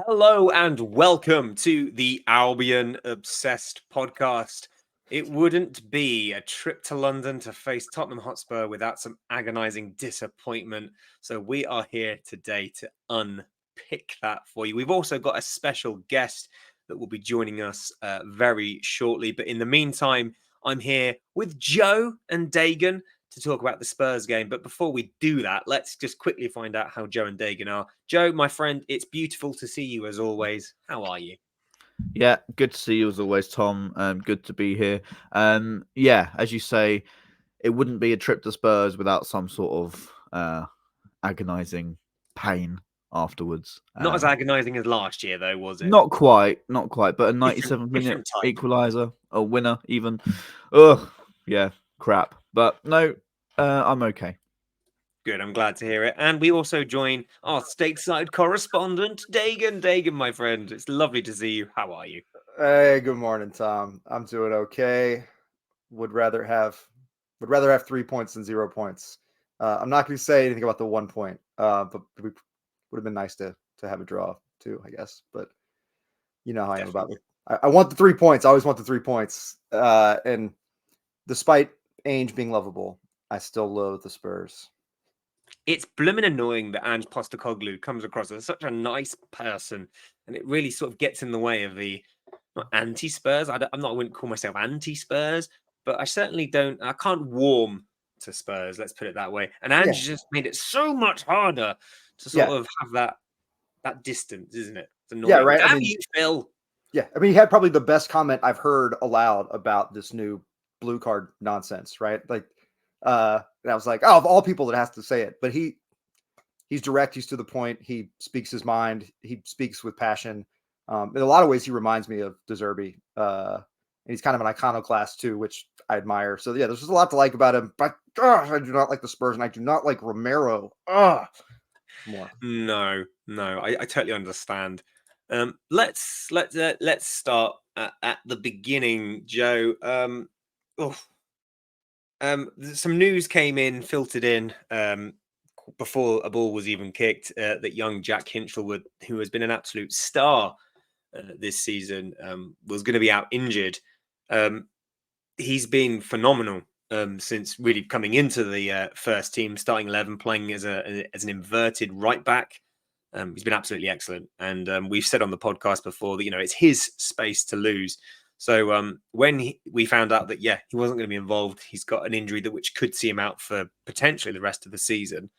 Hello and welcome to the Albion Obsessed podcast. It wouldn't be a trip to London to face Tottenham Hotspur without some agonising disappointment. So we are here today to unpick that for you. We've also got a special guest that will be joining us very shortly. But in the meantime, I'm here with Joe and Dagan to talk about the Spurs game. But before we do that, let's just quickly find out how Joe and Dagan are. Joe, my friend, it's beautiful to see you as always. How are you? Yeah, good to see you as always, Tom. Good to be here. Yeah, as you say, it wouldn't be a trip to Spurs without some sort of agonising pain afterwards. Not as agonising as last year, though, was it? Not quite, but a 97th minute Different type. equaliser, a winner even. Ugh, yeah, crap. But no, I'm okay. Good, I'm glad to hear it. And we also join our stateside correspondent, Dagan. Dagan, my friend, it's lovely to see you. How are you? Hey, good morning, Tom. I'm doing okay. Would rather have 3 points than 0 points. I'm not going to say anything about the 1 point, but it would have been nice to have a draw too, I guess. But you know how I am about it. I want the 3 points. I always want the 3 points. And despite Ainge being lovable, I still loathe the Spurs. It's blooming annoying that Ange Postecoglou comes across as such a nice person, and it really sort of gets in the way of the not anti-Spurs. I wouldn't call myself anti-Spurs, but I certainly don't. I can't warm to Spurs. Let's put it that way. And Ange just made it so much harder to sort of have that distance, isn't it? It's annoying. Yeah, right. Damn you, Phil. Yeah, I mean, he had probably the best comment I've heard aloud about this new blue card nonsense, right? Like, and I was like, oh, of all people that has to say it, but he's direct, he's to the point, he speaks his mind, he speaks with passion. In a lot of ways, he reminds me of De Zerbi. And he's kind of an iconoclast too, which I admire. So yeah, there's just a lot to like about him. But I do not like the Spurs, and I do not like Romero. More. No, I totally understand. Let's start at the beginning, Joe. Some news came in, filtered in before a ball was even kicked that young Jack Hinchelwood, who has been an absolute star this season, was going to be out injured. He's been phenomenal since really coming into the first team, starting 11, playing as an inverted right back. He's been absolutely excellent, and we've said on the podcast before that it's his space to lose. So when we found out that he wasn't going to be involved, he's got an injury which could see him out for potentially the rest of the season.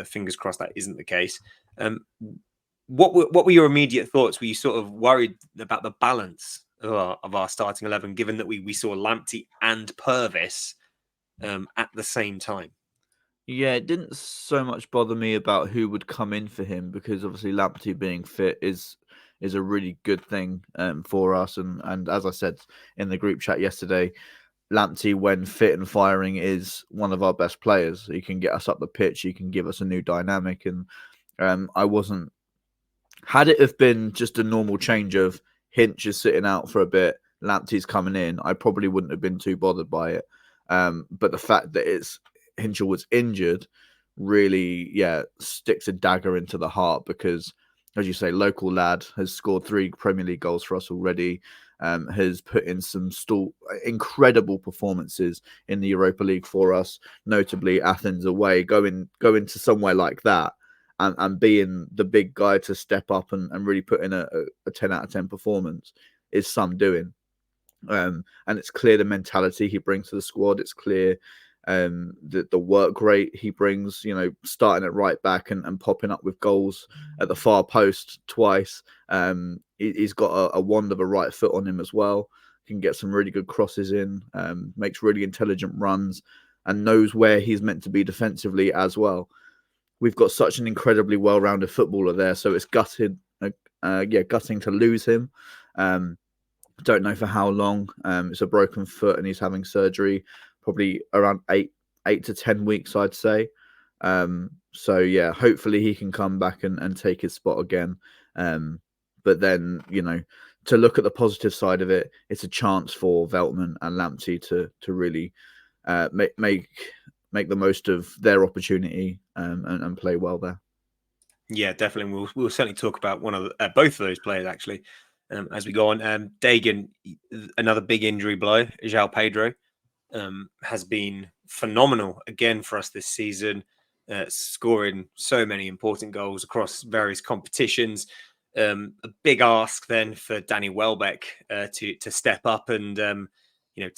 Fingers crossed that isn't the case. What were your immediate thoughts? Were you sort of worried about the balance of our starting 11, given that we saw Lamptey and Purvis at the same time? Yeah, it didn't so much bother me about who would come in for him because obviously Lamptey being fit is a really good thing for us. And as I said in the group chat yesterday, Lamptey, when fit and firing, is one of our best players. He can get us up the pitch. He can give us a new dynamic. And I wasn't... Had it have been just a normal change of Hinch is sitting out for a bit, Lamptey's coming in, I probably wouldn't have been too bothered by it. But the fact that Hinchell was injured really, sticks a dagger into the heart because, as you say, local lad has scored 3 Premier League goals for us already, has put in some incredible performances in the Europa League for us, notably Athens away. Going to somewhere like that and being the big guy to step up and really put in a 10 out of 10 performance is some doing. And it's clear the mentality he brings to the squad. It's clear the work rate he brings, starting at right back and popping up with goals at the far post twice. He's got a wand of a right foot on him as well. Can get some really good crosses in, makes really intelligent runs, and knows where he's meant to be defensively as well. We've got such an incredibly well-rounded footballer there, so it's gutting to lose him. Don't know for how long. It's a broken foot and he's having surgery, probably around 8 to 10 weeks, I'd say. So yeah, hopefully he can come back and take his spot again. But then, to look at the positive side of it, it's a chance for Veltman and Lamptey to really make the most of their opportunity and play well there. Yeah, definitely. We'll certainly talk about both of those players actually as we go on. Dagan, another big injury blow. João Pedro has been phenomenal again for us this season, scoring so many important goals across various competitions. A big ask then for Danny Welbeck to step up and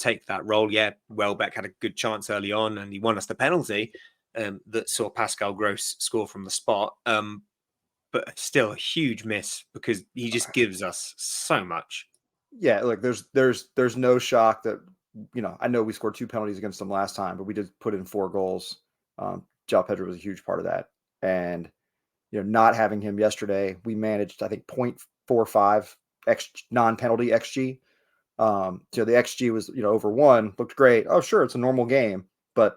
take that role. Yeah, Welbeck had a good chance early on, and he won us the penalty that saw Pascal Gross score from the spot. But still a huge miss because he just gives us so much. Yeah, look, there's no shock that, I know we scored 2 penalties against them last time, but we did put in 4 goals. João Pedro was a huge part of that. And, not having him yesterday, we managed, I think, 0.45 non-penalty XG. So the XG was, over 1, looked great. Oh, sure, it's a normal game. But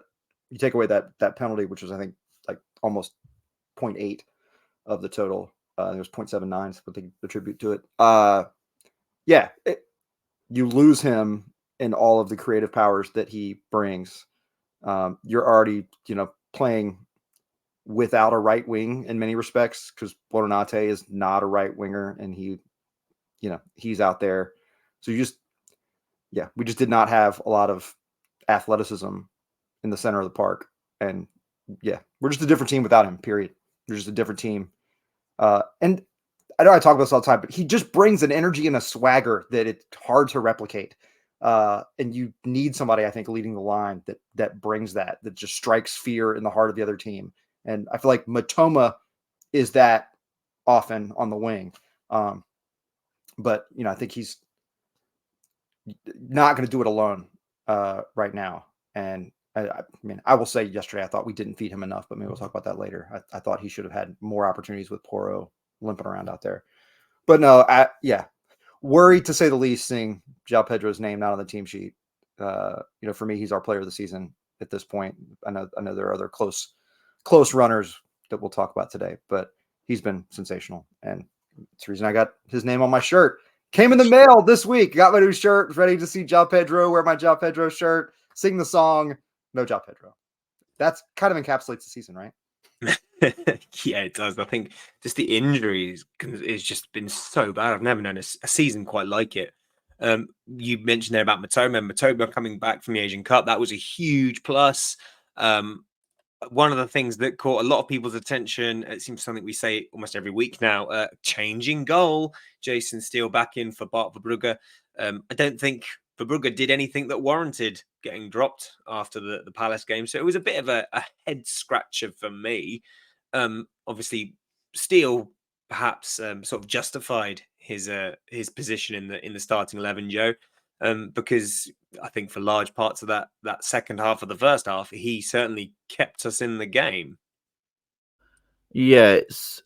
you take away that penalty, which was, I think, like almost 0.8 of the total. It was 0.79 is what they attribute to it. You lose him in all of the creative powers that he brings. You're already, playing without a right wing in many respects because Buonanotte is not a right winger, and he's out there. So we just did not have a lot of athleticism in the center of the park. And we're just a different team without him, period. We're just a different team. And I know I talk about this all the time, but he just brings an energy and a swagger that it's hard to replicate. And you need somebody, I think, leading the line that brings that just strikes fear in the heart of the other team. And I feel like Matoma is that often on the wing. But I think he's not going to do it alone right now. And I mean, I will say yesterday, I thought we didn't feed him enough, but maybe we'll talk about that later. I thought he should have had more opportunities with Porro limping around out there. But no, worried to say the least, seeing João Pedro's name not on the team sheet. For me, he's our player of the season at this point. I know there are other close runners that we'll talk about today, but he's been sensational. And it's the reason I got his name on my shirt. Came in the mail this week. Got my new shirt. Was ready to see João Pedro, wear my João Pedro shirt, sing the song. No João Pedro. That's kind of encapsulates the season, right? Yeah, it does. I think just the injuries has just been so bad. I've never known a season quite like it. You mentioned there about Matoma coming back from the Asian Cup. That was a huge plus. One of the things that caught a lot of people's attention, it seems something we say almost every week now, changing goal. Jason Steele back in for Bart Verbrugge. I don't think Verbrugge did anything that warranted getting dropped after the Palace game. So it was a bit of a head scratcher for me. Obviously, Steele perhaps sort of justified his position in the starting 11, Joe. Because I think for large parts of that second half of the first half, he certainly kept us in the game. Yeah, it's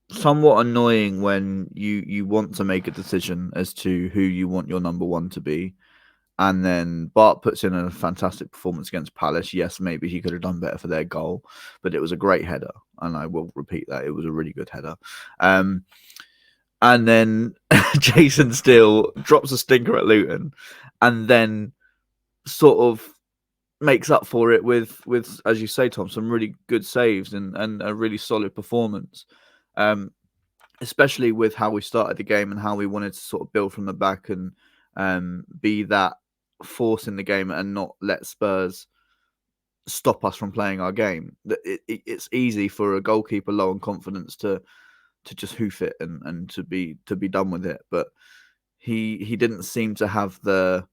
somewhat annoying when you want to make a decision as to who you want your number 1 to be, and then Bart puts in a fantastic performance against Palace. Yes, maybe he could have done better for their goal, but it was a great header, and I will repeat that. It was a really good header. And then Jason Steele drops a stinker at Luton, and then sort of makes up for it with as you say, Tom, some really good saves and a really solid performance. Especially with how we started the game and how we wanted to sort of build from the back and be that force in the game and not let Spurs stop us from playing our game. It's easy for a goalkeeper low on confidence to just hoof it and to be done with it, but he didn't seem to have the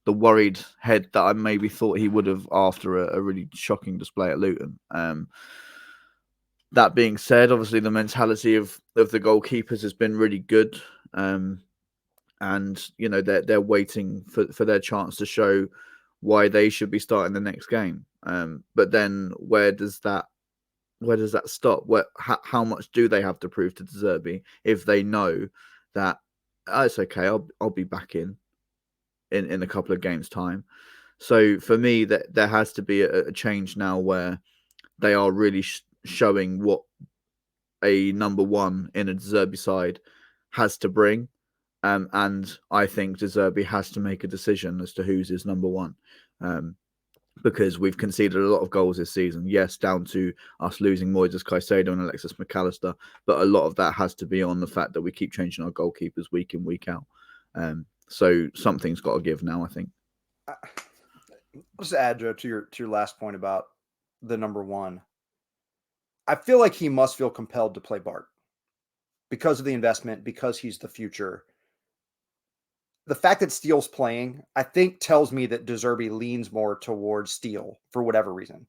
worried head that I maybe thought he would have after a really shocking display at Luton. That being said, obviously the mentality of the goalkeepers has been really good, and they're waiting for their chance to show why they should be starting the next game. But then where does that stop? How much do they have to prove to De Zerbi if they know that it's okay? I'll be back in a couple of games' time. So for me, that there has to be a change now where they are really showing what a number 1 in a De Zerbi side has to bring. And I think De Zerbi has to make a decision as to who's his number 1. because we've conceded a lot of goals this season. Yes, down to us losing Moises Caicedo and Alexis McAllister, but a lot of that has to be on the fact that we keep changing our goalkeepers week in, week out. So something's got to give now, I think. I'll just add to your last point about the number one. I feel like he must feel compelled to play Bart because of the investment, because he's the future. The fact that Steele's playing, I think, tells me that De Zerbi leans more towards Steele for whatever reason.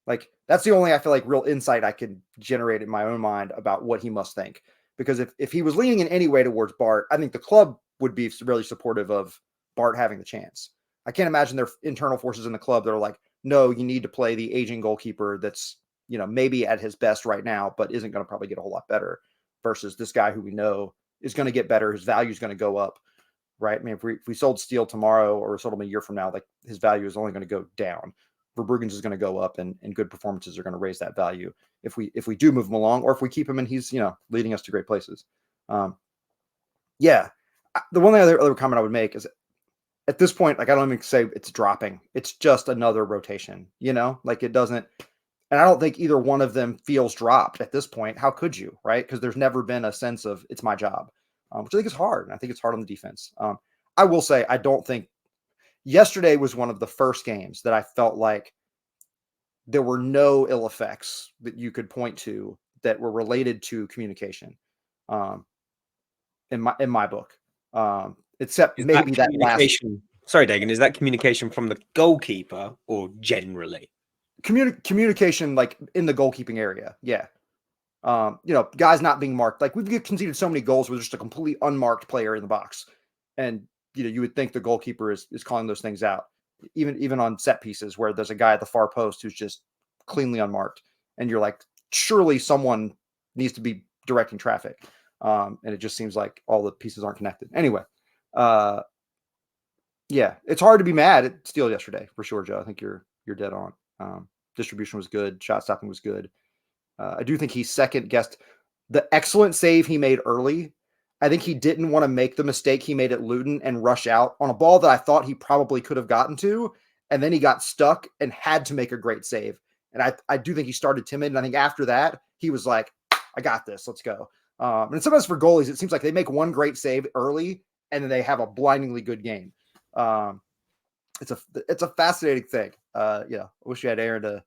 Like, that's the only, I feel like, real insight I could generate in my own mind about what he must think. Because if he was leaning in any way towards Bart, I think the club would be really supportive of Bart having the chance. I can't imagine there are internal forces in the club that are like, no, you need to play the aging goalkeeper that's, maybe at his best right now, but isn't going to probably get a whole lot better versus this guy who we know is going to get better. His value is going to go up. Right? I mean, if we sold Steele tomorrow or sold him a year from now, like his value is only going to go down. Verbruggen's is going to go up, and good performances are going to raise that value if we do move him along, or if we keep him and he's leading us to great places. Yeah, the one other comment I would make is at this point, like I don't even say it's dropping. It's just another rotation. Like it doesn't. And I don't think either one of them feels dropped at this point. How could you, right? Because there's never been a sense of it's my job. Which I think is hard. And I think it's hard on the defense. I will say, I don't think yesterday was one of the first games that I felt like there were no ill effects that you could point to that were related to communication. In my book, except Is maybe that last. Sorry, Dagan, is that communication from the goalkeeper or generally? Communication, like in the goalkeeping area. Yeah. Guys not being marked. Like we've conceded so many goals with just a completely unmarked player in the box. And, you would think the goalkeeper is calling those things out, even on set pieces where there's a guy at the far post who's just cleanly unmarked. And you're like, surely someone needs to be directing traffic. And it just seems like all the pieces aren't connected. Anyway, yeah, it's hard to be mad at Steele yesterday for sure, Joe. I think you're dead on. Distribution was good. Shot stopping was good. I do think he second guessed the excellent save he made early. I think he didn't want to make the mistake he made at Luton and rush out on a ball that I thought he probably could have gotten to. And then he got stuck and had to make a great save. And I do think he started timid. And I think after that, he was like, I got this. Let's go. And sometimes for goalies, it seems like they make one great save early and then they have a blindingly good game. It's a fascinating thing. I wish you had Aaron to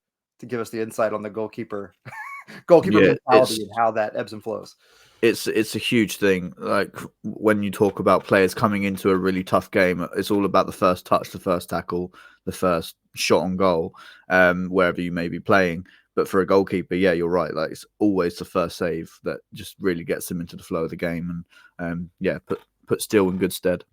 give us the insight on the goalkeeper mentality and how that ebbs and flows. It's a huge thing. Like when you talk about players coming into a really tough game, it's all about the first touch, the first tackle, the first shot on goal, wherever you may be playing. But for a goalkeeper, yeah, you're right. Like it's always the first save that just really gets them into the flow of the game, and put Steele in good stead.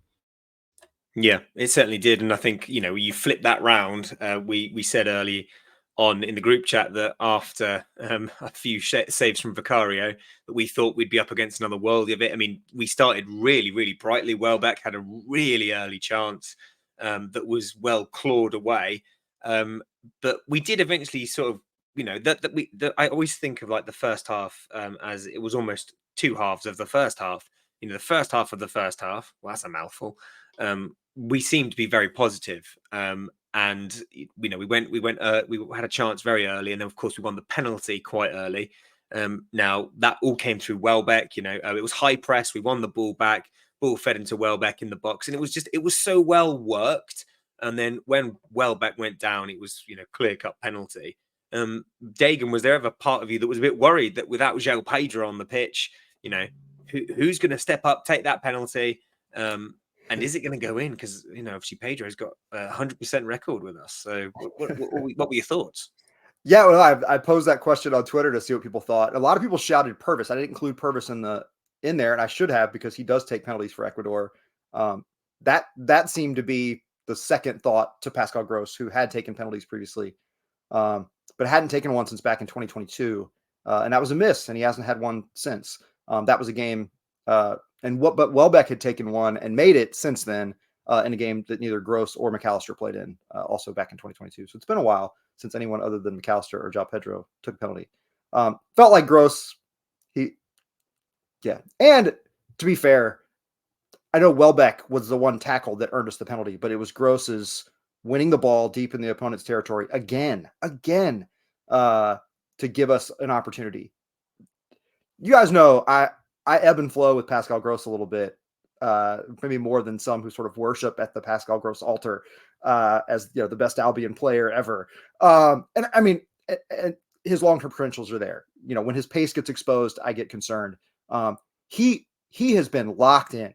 Yeah, it certainly did. And I think, you flip that round. We said early on in the group chat that after a few saves from Vicario, that we thought we'd be up against another worldie of it. I mean, we started really, really brightly. Welbeck had a really early chance that was well clawed away. But we did eventually sort of, I always think of like the first half as it was almost two halves of the first half. The first half of the first half, well, that's a mouthful. We seemed to be very positive. And we had a chance very early, and then of course we won the penalty quite early. Now that all came through Welbeck. It was high press. We won the ball back. Ball fed into Welbeck in the box, and it was so well worked. And then when Welbeck went down, it was clear cut penalty. Dagan, was there ever part of you that was a bit worried that without João Pedro on the pitch, who's going to step up, take that penalty? And is it going to go in? Because, obviously Pedro's got a 100% record with us. So what were your thoughts? Yeah, well, I posed that question on Twitter to see what people thought. A lot of people shouted Purvis. I didn't include Purvis in there, and I should have because he does take penalties for Ecuador. That seemed to be the second thought to Pascal Gross, who had taken penalties previously, but hadn't taken one since back in 2022. And that was a miss, and he hasn't had one since. That was a game but Welbeck had taken one and made it since then in a game that neither Gross or McAllister played in, also back in 2022. So it's been a while since anyone other than McAllister or João Pedro took a penalty. Felt like Gross. And to be fair, I know Welbeck was the one tackle that earned us the penalty, but it was Gross's winning the ball deep in the opponent's territory again, to give us an opportunity. You guys know I ebb and flow with Pascal Gross a little bit, maybe more than some who sort of worship at the Pascal Gross altar as the best Albion player ever. And I mean, and his long-term credentials are there. When his pace gets exposed, I get concerned. He has been locked in.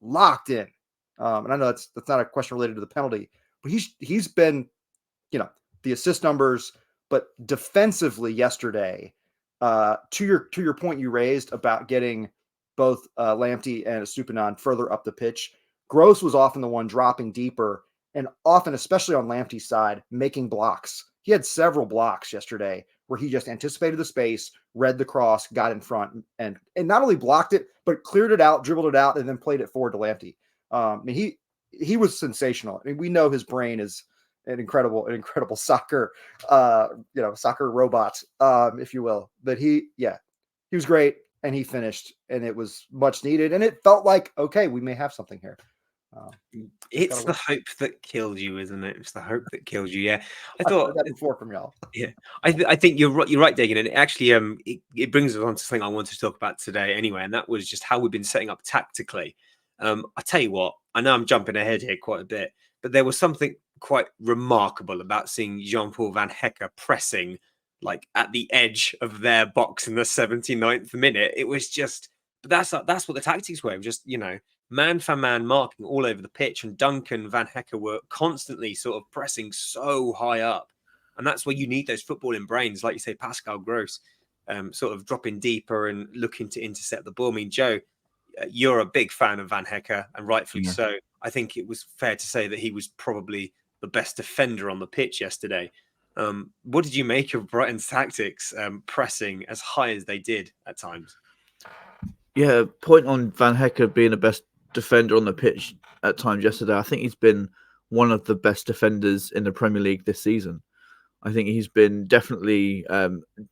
And I know that's not a question related to the penalty, but he's been, the assist numbers, but defensively yesterday, to your point you raised about getting both Lamptey and Estupiñán further up the pitch. Gross was often the one dropping deeper, and often, especially on Lamptey's side, making blocks. He had several blocks yesterday where he just anticipated the space, read the cross, got in front, and not only blocked it, but cleared it out, dribbled it out, and then played it forward to Lamptey. I mean, he was sensational. I mean, we know his brain is an incredible soccer robot, if you will. But he was great, and he finished, and it was much needed, and it felt like, okay, we may have something here. It's the hope that killed you, isn't it? It's the hope that killed you. Yeah, I I've thought heard that before from y'all. Yeah, I think you're right. You're right, Dagan, and it actually it brings us on to something I wanted to talk about today anyway, and that was just how we've been setting up tactically. I tell you what, I know I'm jumping ahead here quite a bit, but there was something quite remarkable about seeing Jean-Paul Van Hecke pressing like at the edge of their box in the 79th minute. It was just, but that's what the tactics were. Just man for man marking all over the pitch, and Duncan Van Hecke were constantly sort of pressing so high up. And that's where you need those footballing brains, like you say, Pascal Gross, sort of dropping deeper and looking to intercept the ball. I mean, Joe, you're a big fan of Van Hecke, and rightfully so. I think it was fair to say that he was probably the best defender on the pitch yesterday. What did you make of Brighton's tactics, pressing as high as they did at times? Yeah, point on Van Hecke being the best defender on the pitch at times yesterday. I think he's been one of the best defenders in the Premier League this season. I think he's been definitely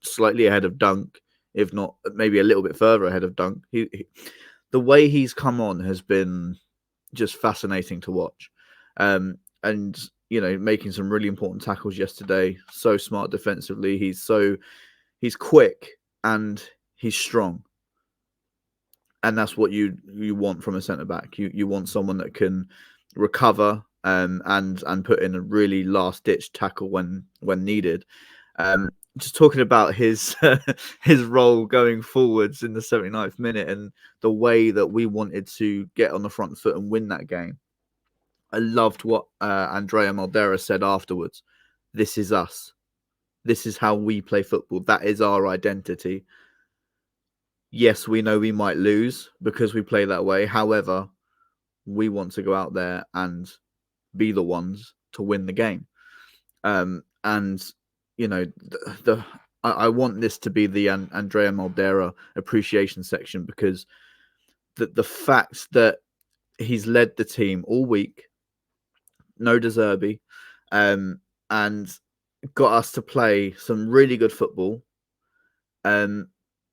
slightly ahead of Dunk, if not maybe a little bit further ahead of Dunk. The way he's come on has been just fascinating to watch. And, making some really important tackles yesterday. So smart defensively. He's quick and he's strong. And that's what you want from a centre-back. You want someone that can recover and put in a really last-ditch tackle when needed. Just talking about his his role going forwards in the 79th minute and the way that we wanted to get on the front foot and win that game. I loved what Andrea Maldera said afterwards. This is us. This is how we play football. That is our identity. Yes, we know we might lose because we play that way. However, we want to go out there and be the ones to win the game. I want this to be the Andrea Maldera appreciation section, because the fact that he's led the team all week, no De Zerbi, and got us to play some really good football.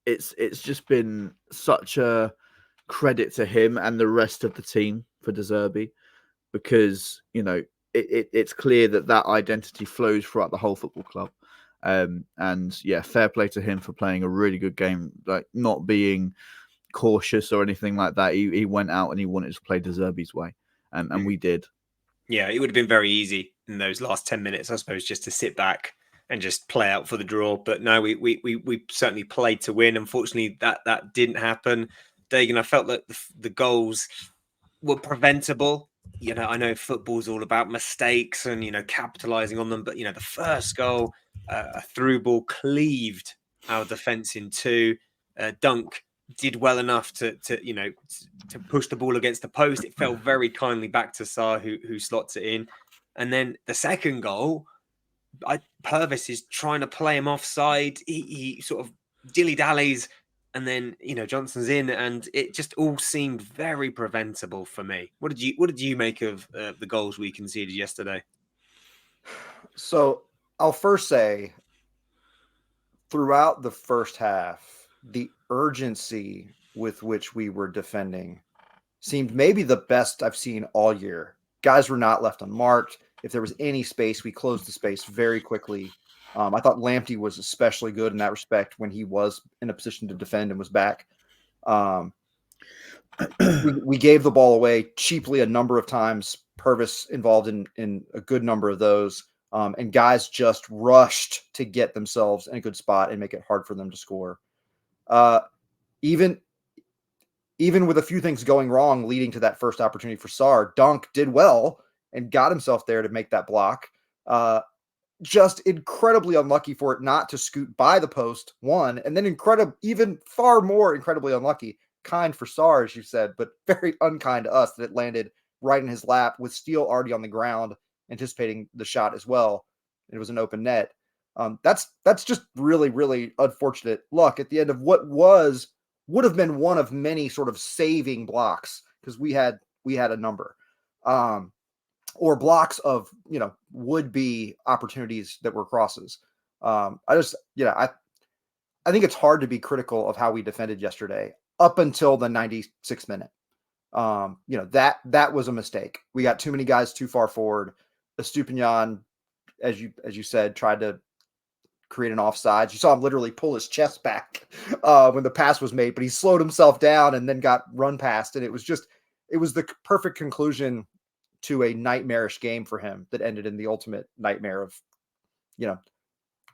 It's just been such a credit to him and the rest of the team for De Zerbi, because it's clear that identity flows throughout the whole football club. Fair play to him for playing a really good game, like not being cautious or anything like that. He went out and he wanted to play De Zerbi's way, and we did. Yeah, it would have been very easy in those last 10 minutes, I suppose, just to sit back and just play out for the draw. But no, we certainly played to win. Unfortunately, that didn't happen. Dagan, I felt that the goals were preventable. I know football's all about mistakes and, capitalizing on them. But, the first goal, a through ball cleaved our defense in two. Dunk did well enough to push the ball against the post. It fell very kindly back to Sarr, who slots it in. And then the second goal, Purvis is trying to play him offside. He sort of dilly-dallies, and then Johnson's in, and it just all seemed very preventable for me. What did you make of the goals we conceded yesterday? So I'll first say, throughout the first half, the urgency with which we were defending seemed maybe the best I've seen all year. Guys were not left unmarked. if there was any space, we closed the space very quickly. I thought Lamptey was especially good in that respect when he was in a position to defend and was back. We gave the ball away cheaply a number of times. Purvis involved in a good number of those. And guys just rushed to get themselves in a good spot and make it hard for them to score. Even with a few things going wrong leading to that first opportunity for Sarr, Dunk did well and got himself there to make that block. Just incredibly unlucky for it not to scoot by the post, one, and then even far more incredibly unlucky. Kind for Sarr, as you said, but very unkind to us that it landed right in his lap with Steele already on the ground, anticipating the shot as well. It was an open net. That's just really, really unfortunate luck at the end of what would have been one of many sort of saving blocks, because we had a number. Or blocks of, would be opportunities that were crosses. I think it's hard to be critical of how we defended yesterday up until the 96th minute. That was a mistake. We got too many guys too far forward. Estupiñán, as you said, tried to create an offside. You saw him literally pull his chest back when the pass was made, but he slowed himself down and then got run past. And it was the perfect conclusion to a nightmarish game for him that ended in the ultimate nightmare of,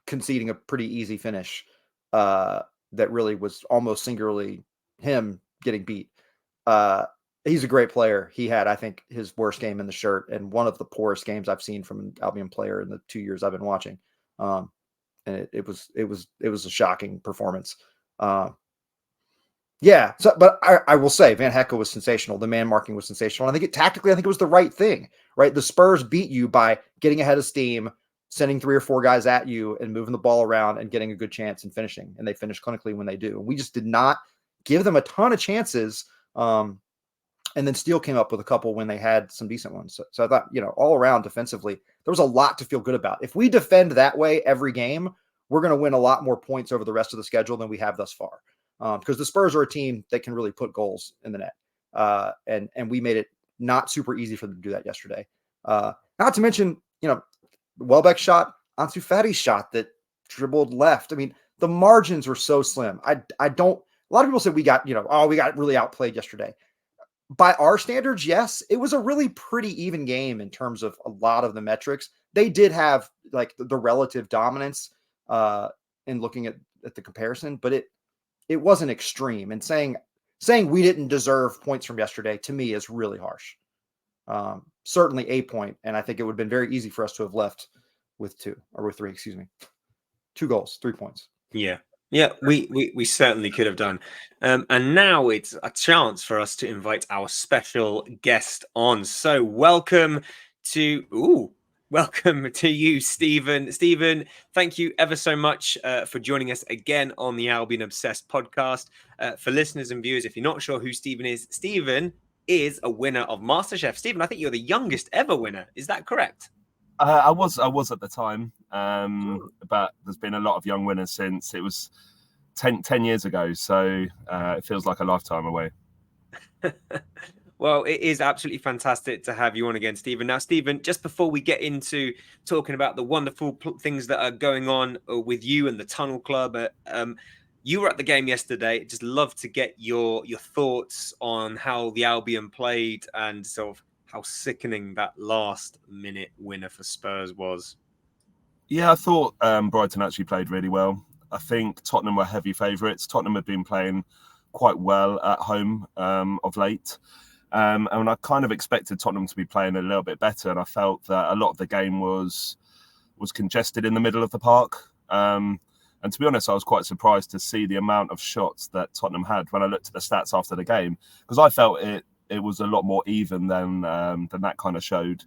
conceding a pretty easy finish that really was almost singularly him getting beat. He's a great player. He had, I think, his worst game in the shirt and one of the poorest games I've seen from an Albion player in the 2 years I've been watching. And it was a shocking performance. Yeah. So, but I will say Van Hecke was sensational. The man marking was sensational. And I think tactically, it was the right thing, right? The Spurs beat you by getting ahead of steam, sending 3 or 4 guys at you and moving the ball around and getting a good chance and finishing. And they finish clinically when they do. And we just did not give them a ton of chances. And then Steele came up with a couple when they had some decent ones. So I thought, all around defensively, there was a lot to feel good about. If we defend that way every game, we're going to win a lot more points over the rest of the schedule than we have thus far. Because the Spurs are a team that can really put goals in the net. And we made it not super easy for them to do that yesterday. Not to mention, Welbeck's shot, Ansu Fati's shot that dribbled left. I mean, the margins were so slim. A lot of people said we got really outplayed yesterday. By our standards, yes, it was a really pretty even game in terms of a lot of the metrics. They did have like the relative dominance in looking at the comparison, but it wasn't extreme. And saying we didn't deserve points from yesterday to me is really harsh. Certainly a point, and I think it would have been very easy for us to have left with 2 goals, 3 points. Yeah, we certainly could have done. And now it's a chance for us to invite our special guest on. So welcome to you, Stephen. Stephen, thank you ever so much for joining us again on the Albion Obsessed podcast. For listeners and viewers, if you're not sure who Stephen is a winner of MasterChef. Stephen, I think you're the youngest ever winner. Is that correct? I was at the time, but there's been a lot of young winners since. It was 10 years ago, so it feels like a lifetime away. Well, it is absolutely fantastic to have you on again, Stephen. Now, Stephen, just before we get into talking about the wonderful things that are going on with you and the Tunnel Club, you were at the game yesterday. Just love to get your thoughts on how the Albion played and sort of how sickening that last-minute winner for Spurs was. Yeah, I thought Brighton actually played really well. I think Tottenham were heavy favourites. Tottenham had been playing quite well at home of late. And I kind of expected Tottenham to be playing a little bit better. And I felt that a lot of the game was congested in the middle of the park. And to be honest, I was quite surprised to see the amount of shots that Tottenham had when I looked at the stats after the game, because I felt it was a lot more even than that kind of showed.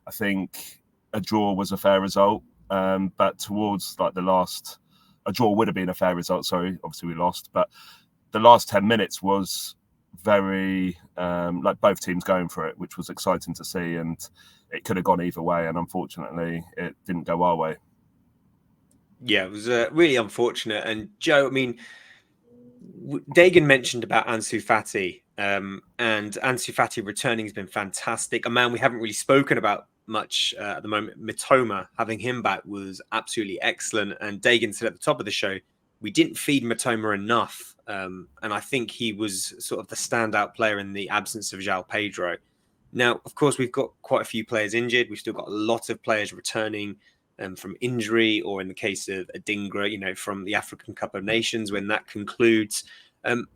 I think a draw was a fair result, but towards like a draw would have been a fair result. Sorry, obviously we lost, but the last 10 minutes was very like both teams going for it, which was exciting to see, and it could have gone either way, and unfortunately it didn't go our way. Yeah, it was really unfortunate. And Joe, I mean, Dagan mentioned about Ansu Fati, and Ansu Fati returning has been fantastic. A man we haven't really spoken about much at the moment. Mitoma, having him back was absolutely excellent. And Dagan said at the top of the show, we didn't feed Mitoma enough. And I think he was sort of the standout player in the absence of João Pedro. Now, of course, we've got quite a few players injured. We've still got a lot of players returning from injury, or in the case of Adingra, from the African Cup of Nations when that concludes.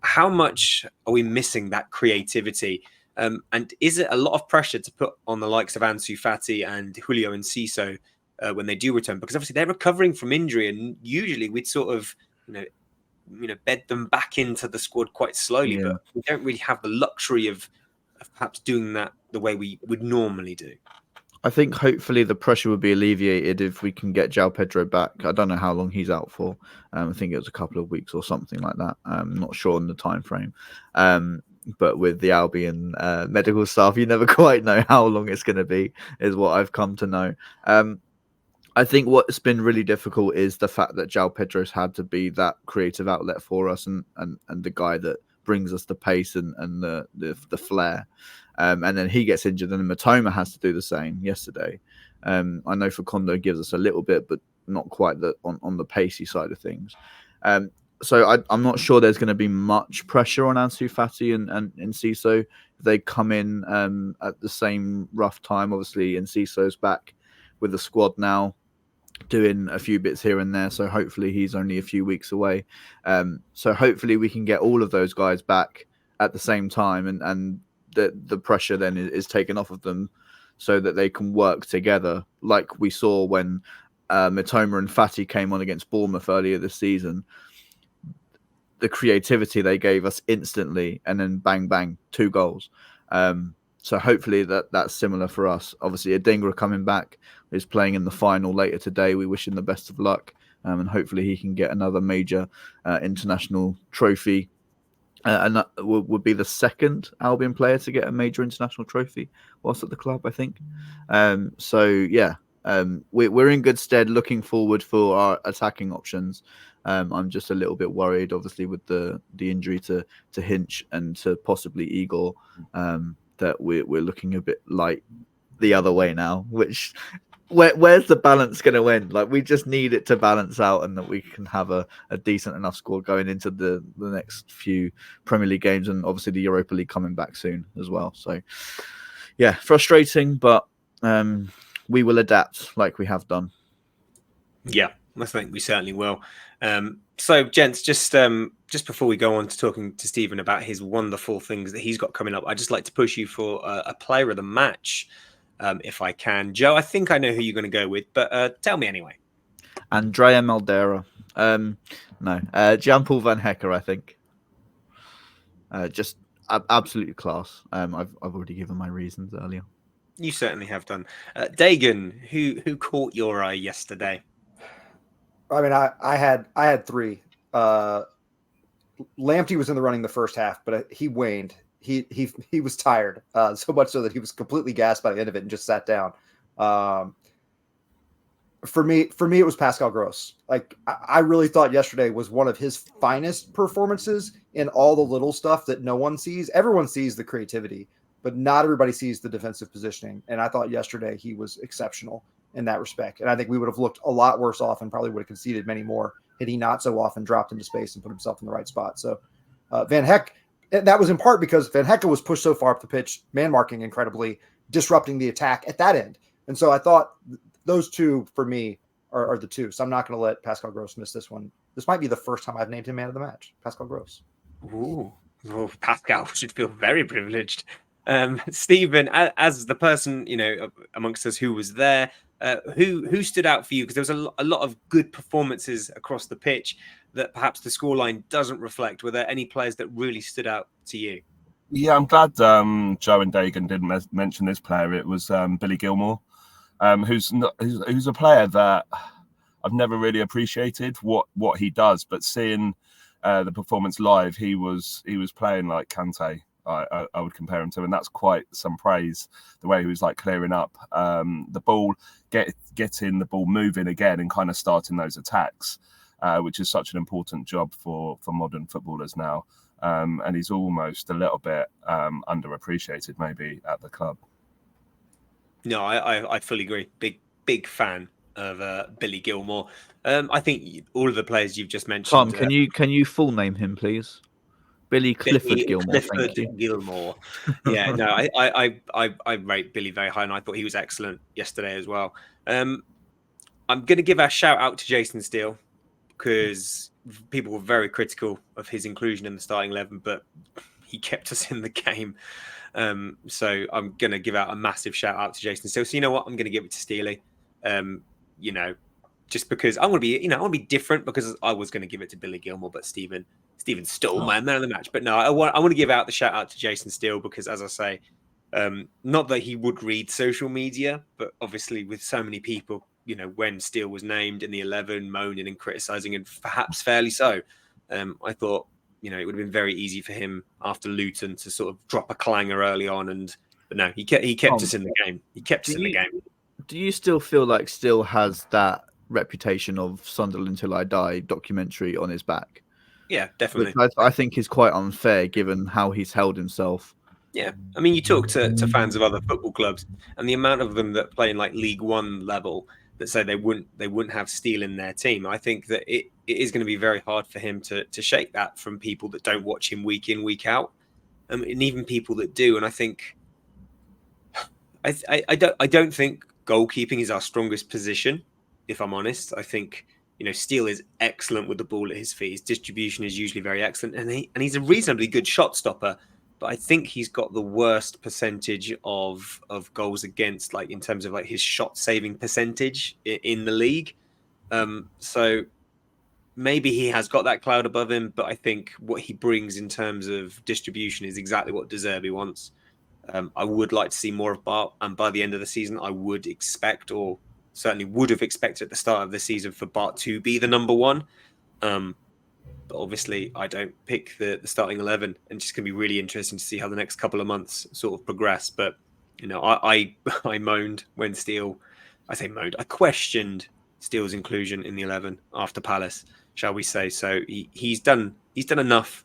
How much are we missing that creativity? And is it a lot of pressure to put on the likes of Ansu Fati and Julio Enciso when they do return? Because obviously they're recovering from injury, and usually we'd sort of, bed them back into the squad quite slowly. Yeah. But we don't really have the luxury of perhaps doing that the way we would normally do. I think hopefully the pressure would be alleviated if we can get João Pedro back. I don't know how long he's out for. I think it was a couple of weeks or something like that. I'm not sure on the time frame. But with the Albion medical staff, you never quite know how long it's going to be, is what I've come to know. I think what's been really difficult is the fact that João Pedro's had to be that creative outlet for us and the guy that brings us the pace and the flair. And then he gets injured, and then Mitoma has to do the same yesterday. I know Facundo gives us a little bit, but not quite on the pacey side of things. So I'm not sure there's going to be much pressure on Ansu Fati and Enciso if they come in at the same rough time. Obviously, Enciso's back with the squad now, doing a few bits here and there. So hopefully he's only a few weeks away. So hopefully we can get all of those guys back at the same time, and the pressure then is taken off of them so that they can work together, like we saw when Mitoma and Fati came on against Bournemouth earlier this season. The creativity they gave us instantly, and then bang, bang, 2 goals. So hopefully that's similar for us. Obviously, Adingra coming back, is playing in the final later today. We wish him the best of luck, and hopefully he can get another major international trophy. And that would be the second Albion player to get a major international trophy whilst at the club, I think. We're in good stead looking forward for our attacking options. I'm just a little bit worried, obviously, with the injury to Hinch and to possibly Igor, that we're looking a bit light the other way now, which... Where's the balance going to end? Like, we just need it to balance out, and that we can have a decent enough squad going into the next few Premier League games, and obviously the Europa League coming back soon as well. So, yeah, frustrating, but we will adapt like we have done. Yeah, I think we certainly will. So, gents, just before we go on to talking to Stephen about his wonderful things that he's got coming up, I'd just like to push you for a player of the match. If I can. Joe, I think I know who you're going to go with, but tell me anyway. Andrea Maldera. No. Jan-Paul Van Hecker, I think. Just absolutely class. I've already given my reasons earlier. You certainly have done. Dagan, who caught your eye yesterday? I mean, I had 3. Lamptey was in the running the first half, but he waned. He was tired, so much so that he was completely gassed by the end of it and just sat down. For me, it was Pascal Gross. Like, I really thought yesterday was one of his finest performances in all the little stuff that no one sees. Everyone sees the creativity, but not everybody sees the defensive positioning. And I thought yesterday he was exceptional in that respect. And I think we would have looked a lot worse off and probably would have conceded many more had he not so often dropped into space and put himself in the right spot. So Van Heck. That was in part because Van Hecken was pushed so far up the pitch, man marking incredibly, disrupting the attack at that end. And so I thought those 2 for me are the 2. So I'm not going to let Pascal Gross miss this one. This might be the first time I've named him man of the match. Pascal Gross. Ooh, Pascal should feel very privileged. Stephen, as the person amongst us who was there, who stood out for you? Because there was a lot of good performances across the pitch that perhaps the scoreline doesn't reflect. Were there any players that really stood out to you? Yeah, I'm glad Joe and Dagan didn't mention this player. It was Billy Gilmore, who's a player that I've never really appreciated what he does. But seeing the performance live, he was playing like Kante. I would compare him to, and that's quite some praise. The way he was like clearing up the ball, getting the ball moving again, and kind of starting those attacks. Which is such an important job for modern footballers now. And he's almost a little bit underappreciated maybe at the club. No, I fully agree. Big fan of Billy Gilmore. I think all of the players you've just mentioned. Tom, can you full name him, please? Billy Clifford Billy Gilmore. Clifford Thank you. Gilmore. Yeah, no, I rate Billy very high, and I thought he was excellent yesterday as well. I'm going to give a shout out to Jason Steele because people were very critical of his inclusion in the starting 11, but he kept us in the game. So I'm going to give out a massive shout out to Jason Steele. So you know what? I'm going to give it to Steely. You know, just because I want to be, I want to be different because I was going to give it to Billy Gilmore, but Stephen stole my man of the match. But no, I want to give out the shout out to Jason Steele because, as I say, not that he would read social media, but obviously with so many people, when Steele was named in the 11, moaning and criticizing, and perhaps fairly so, I thought, it would have been very easy for him after Luton to sort of drop a clanger early on, but no, he kept us in the game. He kept us in the game. Do you still feel like Steele has that reputation of Sunderland Till I Die documentary on his back? Yeah, definitely. Which I think is quite unfair given how he's held himself. Yeah, I mean, you talk to fans of other football clubs, and the amount of them that play in like League One level that say they wouldn't have Steele in their team. I think that it is going to be very hard for him to shake that from people that don't watch him week in, week out, and even people that do. And I think I don't think goalkeeping is our strongest position, if I'm honest. I think Steele is excellent with the ball at his feet. His distribution is usually very excellent, and he's a reasonably good shot stopper. But I think he's got the worst percentage of goals against, like in terms of like his shot saving percentage in the league. So maybe he has got that cloud above him, but I think what he brings in terms of distribution is exactly what De Zerbi wants. I would like to see more of Bart, and by the end of the season, I would expect, or certainly would have expected at the start of the season, for Bart to be the number one. But obviously, I don't pick the starting 11, and it's just going to be really interesting to see how the next couple of months sort of progress. But I moaned when Steele, I questioned Steele's inclusion in the 11 after Palace, shall we say? So he's done enough,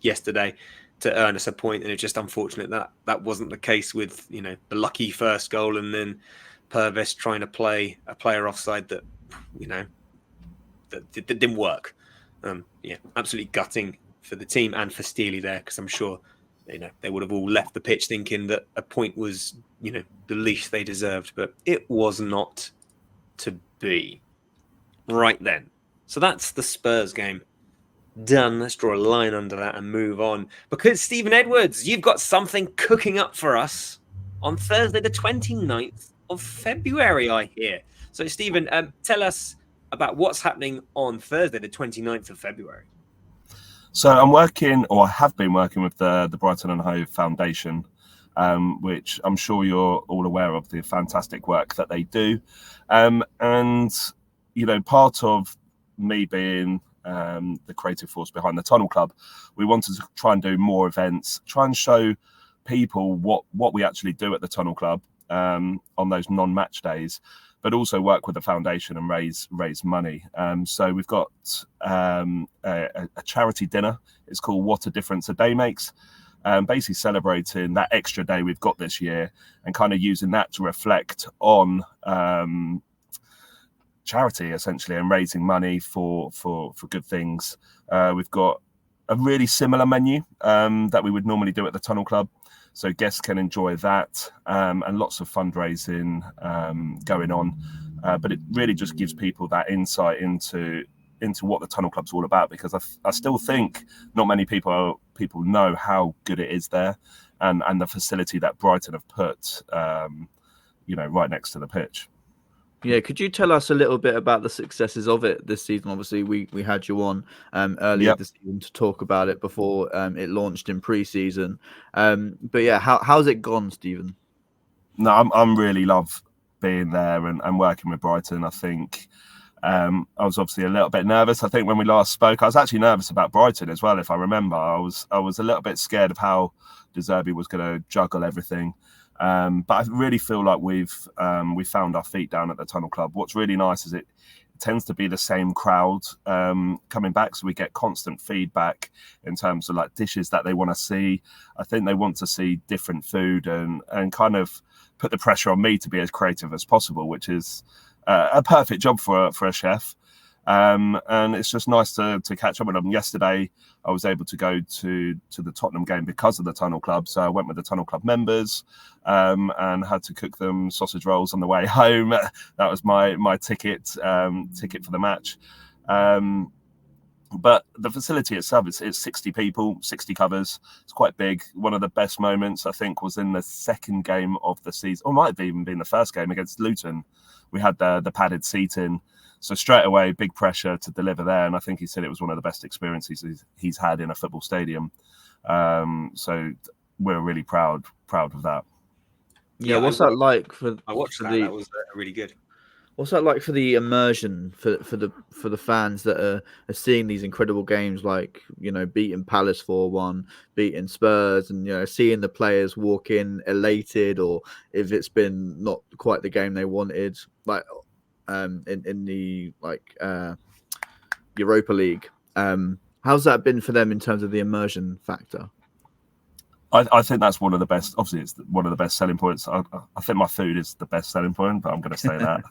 yesterday to earn us a point, and it's just unfortunate that wasn't the case with the lucky first goal, and then Purvis trying to play a player offside that that didn't work. Absolutely gutting for the team and for Steely there, because I'm sure they would have all left the pitch thinking that a point was the least they deserved, but it was not to be. Right then, so that's the Spurs game done. Let's draw a line under that and move on, because Stephen Edwards, you've got something cooking up for us on Thursday the 29th of February, I hear. So Stephen, tell us about what's happening on Thursday the 29th of February. So I'm working, or I have been working, with the Brighton and Hove Foundation, which I'm sure you're all aware of the fantastic work that they do. And part of me being the creative force behind the Tunnel Club, we wanted to try and do more events, try and show people what we actually do at the Tunnel Club on those non-match days, but also work with the foundation and raise money. So we've got a charity dinner. It's called What a Difference a Day Makes. Basically celebrating that extra day we've got this year and kind of using that to reflect on charity, essentially, and raising money for good things. We've got a really similar menu that we would normally do at the Tunnel Club, so guests can enjoy that, and lots of fundraising going on. But it really just gives people that insight into what the Tunnel Club's all about, because I still think not many people know how good it is there, and the facility that Brighton have put right next to the pitch. Yeah, could you tell us a little bit about the successes of it this season? Obviously, we had you on earlier this season to talk about it before it launched in pre-season. But yeah, how's it gone, Stephen? No, I'm really love being there and working with Brighton. I think I was obviously a little bit nervous. I think when we last spoke, I was actually nervous about Brighton as well. If I remember, I was a little bit scared of how De Zerbi was going to juggle everything. But I really feel like we've found our feet down at the Tunnel Club. What's really nice is it tends to be the same crowd coming back, so we get constant feedback in terms of like dishes that they want to see. I think they want to see different food and kind of put the pressure on me to be as creative as possible, which is a perfect job for a chef. And it's just nice to catch up with them. Yesterday, I was able to go to the Tottenham game because of the Tunnel Club. So I went with the Tunnel Club members and had to cook them sausage rolls on the way home. That was my ticket for the match. But the facility itself, it's 60 people, 60 covers. It's quite big. One of the best moments, I think, was in the second game of the season, or might have even been the first game against Luton. We had the padded seating. So straight away, big pressure to deliver there. And I think he said it was one of the best experiences he's had in a football stadium. So we're really proud of that. Yeah, what's that like for? I watched that. That was really good. What's that like for the immersion for the fans that are seeing these incredible games, like, you know, beating Palace 4-1, beating Spurs, and, you know, seeing the players walk in elated, or if it's been not quite the game they wanted, like in the Europa League. How's that been for them in terms of the immersion factor? I think that's one of the best. Obviously, it's one of the best selling points. I think my food is the best selling point, but I'm going to say that.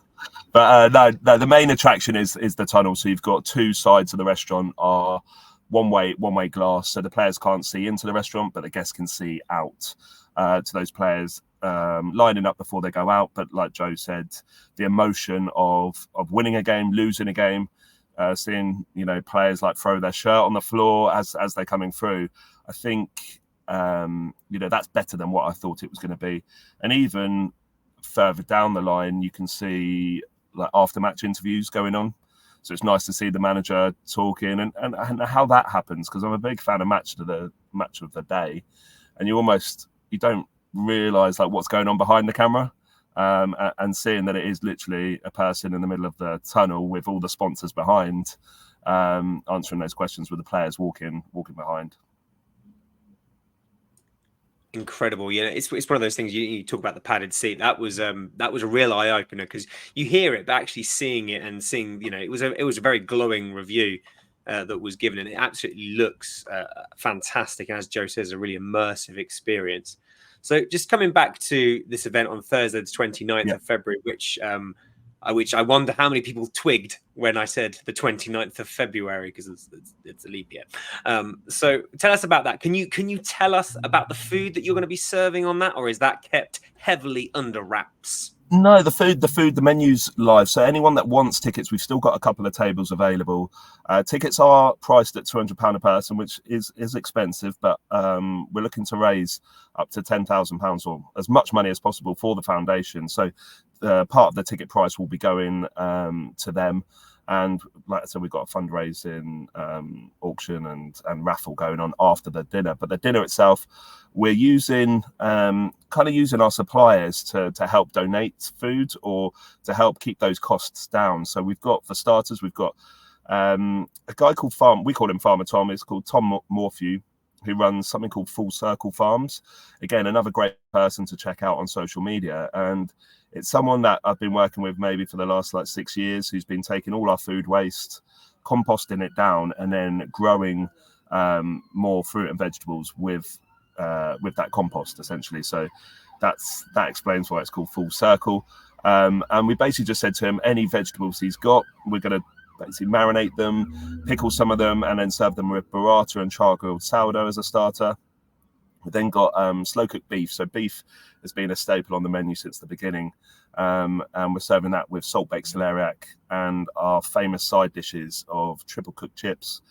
But no, the main attraction is the tunnel. So you've got two sides of the restaurant are one way glass, so the players can't see into the restaurant, but the guests can see out to those players lining up before they go out. But like Joe said, the emotion of winning a game, losing a game, seeing, you know, players like throw their shirt on the floor as they're coming through. I think. You know, that's better than what I thought it was going to be. And even further down the line, you can see like after match interviews going on. So it's nice to see the manager talking and how that happens, because I'm a big fan of match of the day, and you don't realize like what's going on behind the camera, and seeing that it is literally a person in the middle of the tunnel with all the sponsors behind, answering those questions with the players walking behind. Incredible. Yeah, it's one of those things. You talk about the padded seat. That was a real eye opener, because you hear it, but actually seeing it and seeing, you know, it was a very glowing review that was given, and it absolutely looks fantastic. And as Joe says, a really immersive experience. So just coming back to this event on Thursday, the 29th of February, which I wonder how many people twigged when I said the 29th of February, because it's a leap year. So tell us about that. Can you tell us about the food that you're going to be serving on that, or is that kept heavily under wraps? No, the menu's live. So anyone that wants tickets, we've still got a couple of tables available. Tickets are priced at £200 a person, which is expensive, but we're looking to raise up to £10,000 or as much money as possible for the foundation. So part of the ticket price will be going to them. And like I said, we've got a fundraising auction and raffle going on after the dinner. But the dinner itself, we're using using our suppliers to help donate food or to help keep those costs down. So we've got, for starters, we've got a guy called we call him Farmer Tom. It's called Tom Morphew, who runs something called Full Circle Farms. Again, another great person to check out on social media. And it's someone that I've been working with maybe for the last 6 years, who's been taking all our food waste, composting it down, and then growing more fruit and vegetables with that compost, essentially. So that explains why it's called Full Circle. And we basically just said to him, any vegetables he's got, we're going to basically marinate them, pickle some of them, and then serve them with burrata and char-grilled sourdough as a starter. We then got slow-cooked beef. So beef has been a staple on the menu since the beginning. And we're serving that with salt-baked celeriac and our famous side dishes of triple-cooked chips,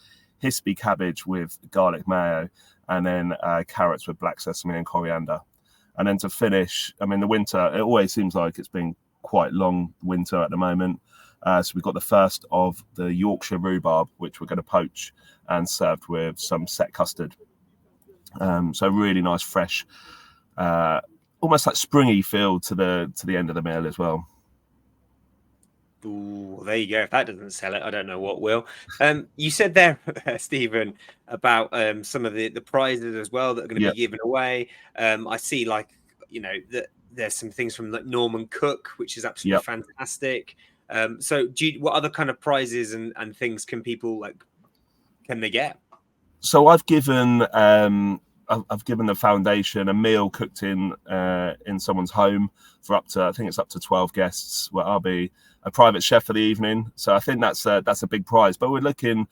hispy cabbage with garlic mayo, and then carrots with black sesame and coriander. And then to finish, I mean, the winter, it always seems like it's been quite long winter at the moment. So we've got the first of the Yorkshire rhubarb, which we're going to poach and served with some set custard. So really nice, fresh, almost like springy feel to the end of the meal as well. Ooh, there you go. If that doesn't sell it, I don't know what will. You said there, Stephen, about some of the prizes as well that are going to be given away. I see, that there's some things from Norman Cook, which is absolutely fantastic. So what other kind of prizes and things can people can they get? So I've given I've given the foundation a meal cooked in someone's home for I think it's up to 12 guests, where I'll be a private chef for the evening. So I think that's a big prize. But we're looking.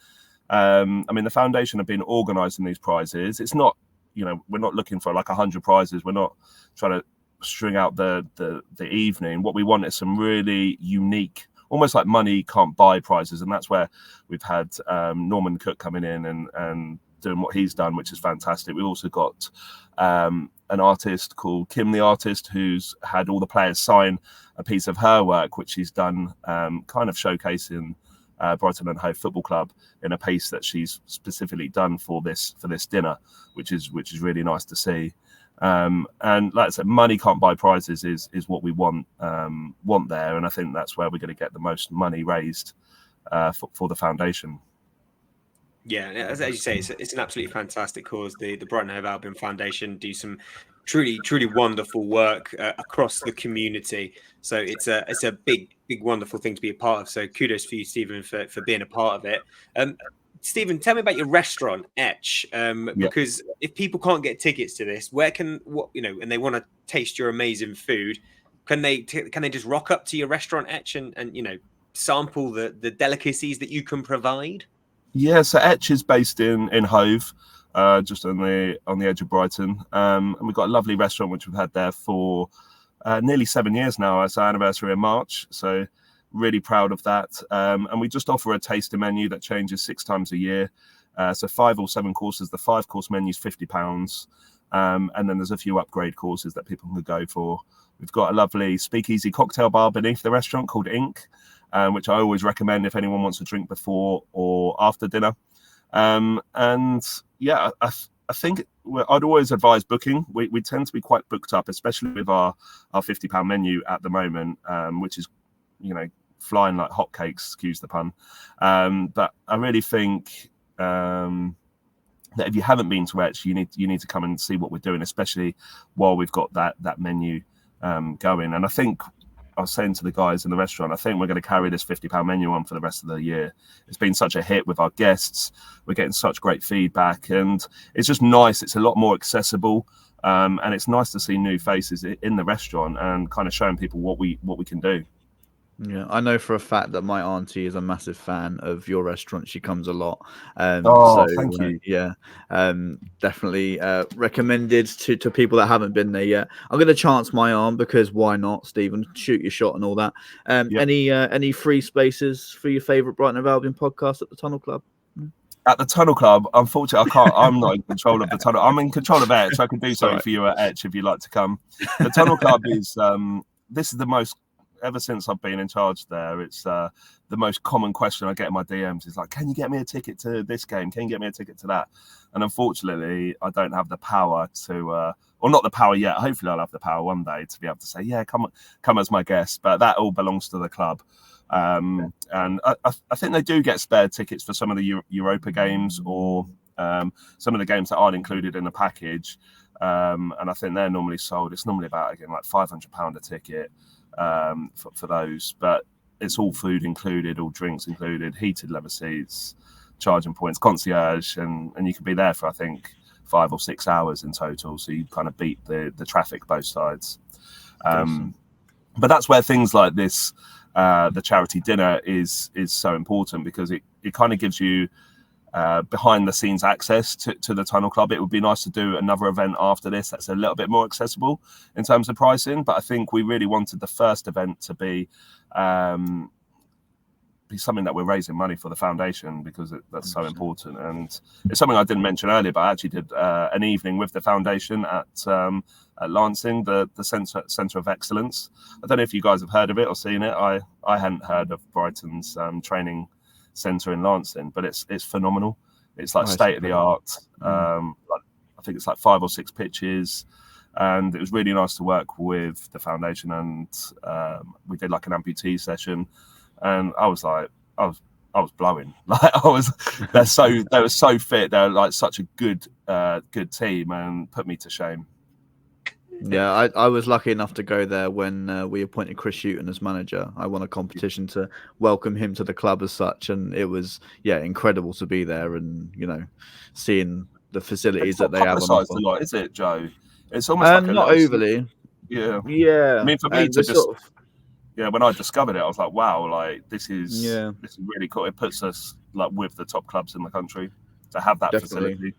I mean, the foundation have been organising these prizes. It's not, we're not looking for like 100 prizes. We're not trying to string out the evening. What we want is some really unique, almost like money can't buy prizes, and that's where we've had Norman Cook coming in and doing what he's done, which is fantastic. We've also got an artist called Kim the Artist, who's had all the players sign a piece of her work, which she's done, kind of showcasing Brighton and Hove Football Club in a piece that she's specifically done for this dinner, which is really nice to see. And like I said, money can't buy prizes is what we want there, and I think that's where we're going to get the most money raised for the foundation. Yeah, as you say, it's an absolutely fantastic cause. The Brighton and Hove Albion Foundation do some truly wonderful work across the community. So it's a big wonderful thing to be a part of. So kudos for you, Stephen, for being a part of it. Stephen, tell me about your restaurant, Etch, because if people can't get tickets to this, and they want to taste your amazing food, can they just rock up to your restaurant, Etch, and sample the delicacies that you can provide? Yeah, so Etch is based in Hove, just on the edge of Brighton, and we've got a lovely restaurant which we've had there for nearly 7 years now. It's our anniversary in March, so really proud of that. And we just offer a tasting menu that changes 6 times a year, so 5 or 7 courses. The 5-course menu is £50, and then there's a few upgrade courses that people can go for. We've got a lovely speakeasy cocktail bar beneath the restaurant called Ink, which I always recommend if anyone wants a drink before or after dinner. And yeah, I think I'd always advise booking. We tend to be quite booked up, especially with our £50 menu at the moment, which is, flying like hotcakes, excuse the pun. But I really think that if you haven't been to Etch, you need to come and see what we're doing, especially while we've got that menu going. And I think I was saying to the guys in the restaurant, I think we're going to carry this £50 menu on for the rest of the year. It's been such a hit with our guests. We're getting such great feedback, and it's just nice. It's a lot more accessible, and it's nice to see new faces in the restaurant and kind of showing people what we can do. Yeah, I know for a fact that my auntie is a massive fan of your restaurant. She comes a lot. Thank you. Yeah, definitely recommended to people that haven't been there yet. I'm going to chance my arm because why not, Stephen? Shoot your shot and all that. Any free spaces for your favourite Brighton and Hove Albion podcast at the Tunnel Club? At the Tunnel Club, unfortunately, I can't. I'm not in control of the Tunnel. I'm in control of Etch. I can do something for you at Etch if you'd like to come. The Tunnel Club is this is the most. Ever since I've been in charge there, it's the most common question I get in my DMs is like, can you get me a ticket to this game? Can you get me a ticket to that? And unfortunately, I don't have the power to, or not the power yet. Hopefully I'll have the power one day to be able to say, yeah, come as my guest. But that all belongs to the club. And I think they do get spare tickets for some of the Europa games or some of the games that aren't included in the package. And I think they're normally sold. It's normally about, again, like £500 a ticket. For those, but it's all food included, all drinks included, heated leather seats, charging points, concierge, and you can be there for I think 5 or 6 hours in total, so you kind of beat the traffic both sides. But that's where things like this, the charity dinner is so important, because it kind of gives you behind the scenes access to the Tunnel Club. It would be nice to do another event after this that's a little bit more accessible in terms of pricing, but I think we really wanted the first event to be something that we're raising money for the foundation, because that's so important. And it's something I didn't mention earlier, but I actually did an evening with the foundation at Lancing, the Centre of Excellence. I don't know if you guys have heard of it or seen it. I hadn't heard of Brighton's training centre in Lancing, but it's phenomenal. It's like state of the art. I think it's like 5 or 6 pitches, and it was really nice to work with the foundation. And we did like an amputee session, and I was blowing. They were so fit. They're like such a good team, and put me to shame. Yeah, I was lucky enough to go there when we appointed Chris Hughton as manager. I won a competition to welcome him to the club as such, and it was incredible to be there and seeing the facilities It's that not they have on publicised offer. a lot, is it, Joe? It's almost like a Not little overly. Yeah. Yeah. I mean, for me and to the just sort of when I discovered it, I was like, wow, like this is Yeah. really cool. It puts us like with the top clubs in the country to have that Definitely. facility.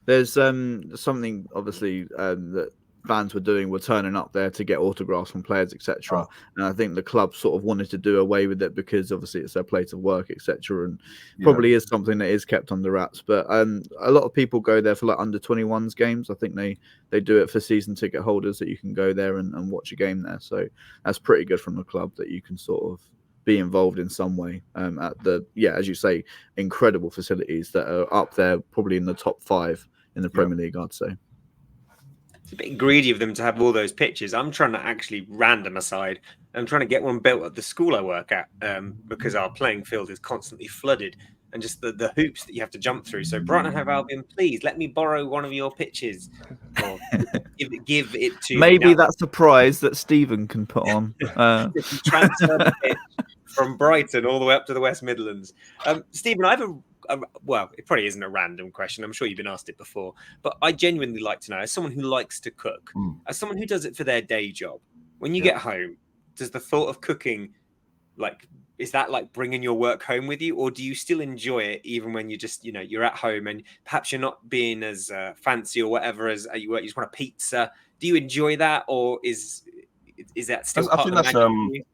There's something obviously that fans were turning up there to get autographs from players, etc. Oh. And I think the club sort of wanted to do away with it because obviously it's their place of work, etc. And Yeah. probably is something that is kept under wraps. But a lot of people go there for like under 21s games. I think they do it for season ticket holders that you can go there and watch a game there. So that's pretty good from the club that you can sort of be involved in some way at the as you say, incredible facilities that are up there probably in the top 5 in the Premier League, I'd say. It's a bit greedy of them to have all those pitches. I'm trying to actually, random aside, I'm trying to get one built at the school I work at because our playing field is constantly flooded and just the hoops that you have to jump through. So Brighton and Hove Albion, please let me borrow one of your pitches or give it to Maybe me. that's a prize that Stephen can put on. If you transfer the pitch from Brighton all the way up to the West Midlands. Stephen, I have well, it probably isn't a random question. I'm sure you've been asked it before, but I genuinely like to know, as someone who likes to cook, as someone who does it for their day job, when you get home, does the thought of cooking, is that like bringing your work home with you, or do you still enjoy it even when you just, you're at home and perhaps you're not being as fancy or whatever as you work, you just want a pizza? Do you enjoy that, or is that still part of the magic?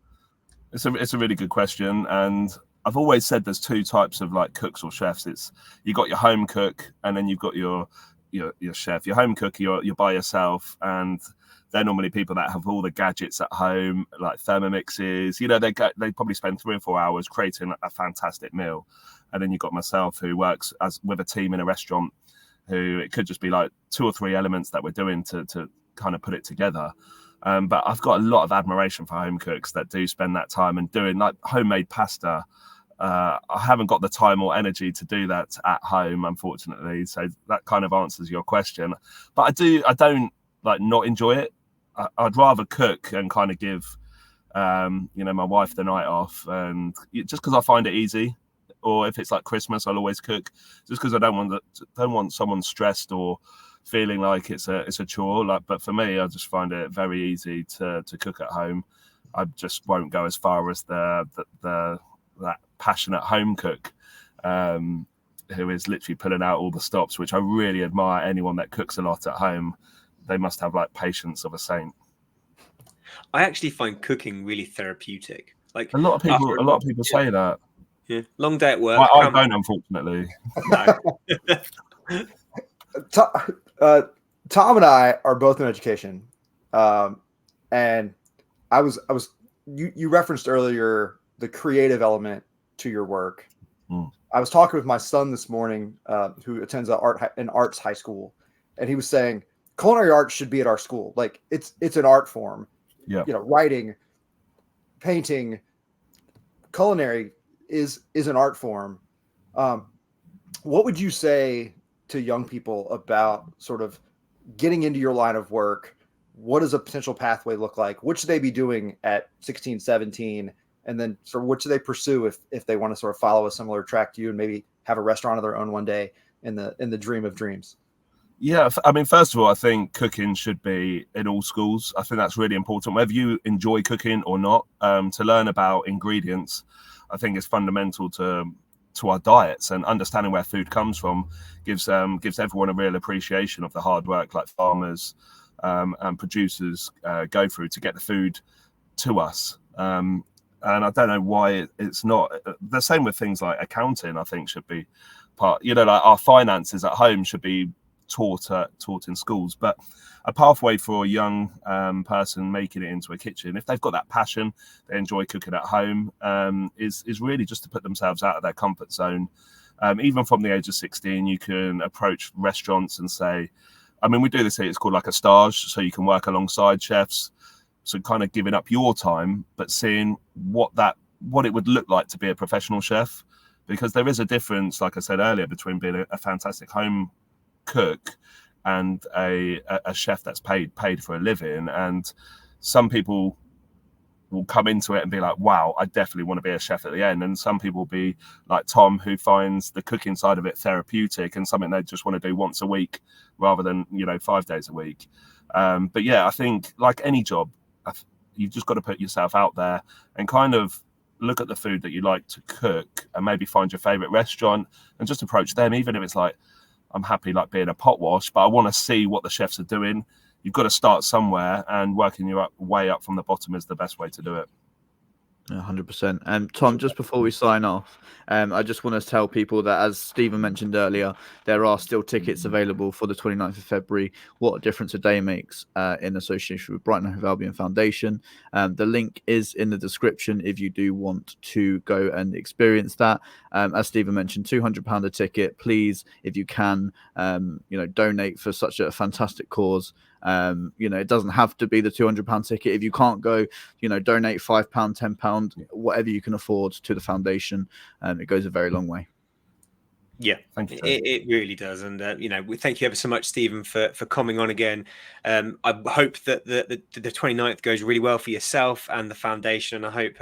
It's a really good question, and I've always said there's 2 types of like cooks or chefs. It's you got your home cook, and then you've got your chef. Your home cook, you're by yourself, and they're normally people that have all the gadgets at home, like Thermomixes. They probably spend 3 or 4 hours creating a fantastic meal, and then you've got myself who works with a team in a restaurant, who it could just be like 2 or 3 elements that we're doing to kind of put it together. But I've got a lot of admiration for home cooks that do spend that time and doing like homemade pasta. I haven't got the time or energy to do that at home, unfortunately. So that kind of answers your question. But I don't like not enjoy it. I'd rather cook and kind of give, my wife the night off, and just because I find it easy. Or if it's like Christmas, I'll always cook just because I don't want someone stressed or feeling like it's a chore. But for me, I just find it very easy to cook at home. I just won't go as far as that passionate home cook who is literally pulling out all the stops, which I really admire. Anyone that cooks a lot at home, they must have like patience of a saint. I actually find cooking really therapeutic. Like a lot of people say that. Yeah, long day at work. I don't, unfortunately. No. Tom and I are both in education, and you referenced earlier the creative element to your work. I was talking with my son this morning, who attends an arts high school, and he was saying culinary arts should be at our school. Like it's an art form. Yeah. Writing, painting, culinary is an art form. What would you say to young people about sort of getting into your line of work? What does a potential pathway look like? What should they be doing at 16, 17? And then sort of what should they pursue if they want to sort of follow a similar track to you and maybe have a restaurant of their own one day in the dream of dreams? Yeah, I mean, first of all, I think cooking should be in all schools. I think that's really important, whether you enjoy cooking or not. To learn about ingredients, I think is fundamental to our diets, and understanding where food comes from gives everyone a real appreciation of the hard work like farmers and producers go through to get the food to us. And I don't know why it's not the same with things like accounting. I think should be part, like our finances at home should be taught in schools. But a pathway for a young person making it into a kitchen, if they've got that passion, they enjoy cooking at home, is really just to put themselves out of their comfort zone. Even from the age of 16, you can approach restaurants and say, I mean, we do this here, it's called like a stage, so you can work alongside chefs. So kind of giving up your time, but seeing what it would look like to be a professional chef, because there is a difference, like I said earlier, between being a fantastic home cook and a chef that's paid for a living. And some people will come into it and be like, wow, I definitely want to be a chef at the end. And some people will be like Tom, who finds the cooking side of it therapeutic and something they just want to do once a week rather than, 5 days a week. But yeah, I think like any job, you've just got to put yourself out there and kind of look at the food that you like to cook and maybe find your favorite restaurant and just approach them, even if it's like, I'm happy like being a pot wash, but I want to see what the chefs are doing. You've got to start somewhere, and working your way up from the bottom is the best way to do it. 100%. And Tom, just before we sign off, I just want to tell people that, as Stephen mentioned earlier, there are still tickets available for the 29th of February. What a difference a day makes in association with Brighton and Hove Albion Foundation. The link is in the description if you do want to go and experience that. As Stephen mentioned, £200 a ticket. Please, if you can, donate for such a fantastic cause. It doesn't have to be the £200 ticket. If you can't go, donate £5, £10, whatever you can afford to the foundation. It goes a very long way. Yeah, thank you. It really does. And, we thank you ever so much, Stephen, for coming on again. I hope that the 29th goes really well for yourself and the foundation. And I hope,